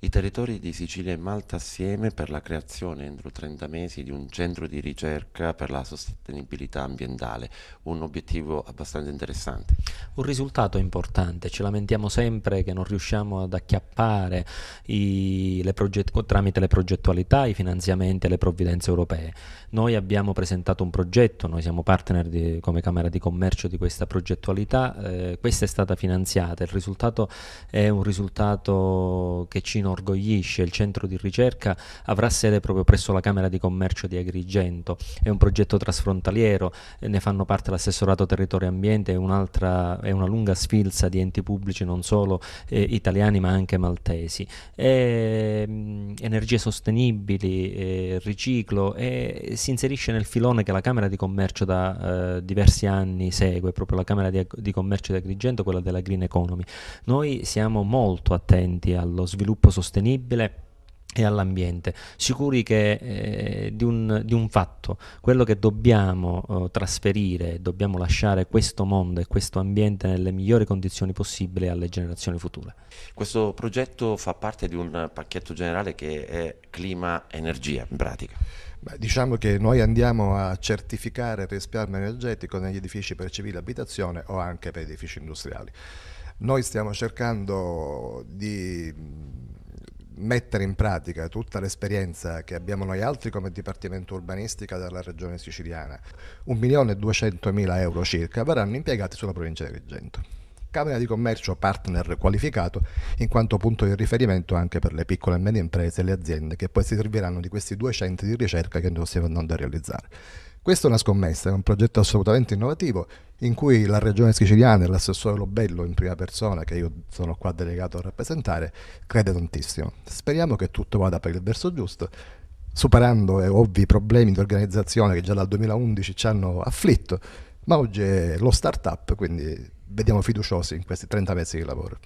I territori di Sicilia e Malta assieme per la creazione entro 30 mesi di un centro di ricerca per la sostenibilità ambientale, un obiettivo abbastanza interessante. Un risultato importante, ci lamentiamo sempre che non riusciamo ad acchiappare tramite le progettualità, i finanziamenti e le provvidenze europee. Noi abbiamo presentato un progetto, noi siamo partner come Camera di Commercio di questa progettualità, questa è stata finanziata, il risultato è un risultato che ci inorgoglisce. Il centro di ricerca avrà sede proprio presso la Camera di Commercio di Agrigento, è un progetto trasfrontaliero, ne fanno parte l'assessorato territorio e ambiente e è una lunga sfilza di enti pubblici non solo italiani ma anche maltesi. Energie sostenibili, riciclo, e si inserisce nel filone che la Camera di Commercio da diversi anni segue, proprio la Camera di Commercio di Agrigento, quella della Green Economy. Noi siamo molto attenti allo sviluppo sostenibile e all'ambiente, sicuri che di un fatto, quello che dobbiamo trasferire, dobbiamo lasciare questo mondo e questo ambiente nelle migliori condizioni possibili alle generazioni future. Questo progetto fa parte di un pacchetto generale che è clima-energia in pratica. Beh, diciamo che noi andiamo a certificare il risparmio energetico negli edifici per civile abitazione o anche per edifici industriali. Noi stiamo cercando di mettere in pratica tutta l'esperienza che abbiamo noi altri come Dipartimento Urbanistica della Regione Siciliana. 1.200.000 euro circa verranno impiegati sulla provincia di Agrigento. Camera di Commercio partner qualificato in quanto punto di riferimento anche per le piccole e medie imprese e le aziende che poi si serviranno di questi due centri di ricerca che noi stiamo andando a realizzare. Questa è una scommessa, è un progetto assolutamente innovativo in cui la Regione Siciliana e l'assessore Lobello in prima persona, che io sono qua delegato a rappresentare, crede tantissimo. Speriamo che tutto vada per il verso giusto, superando ovvi problemi di organizzazione che già dal 2011 ci hanno afflitto, ma oggi è lo start-up, quindi vediamo fiduciosi in questi 30 mesi di lavoro.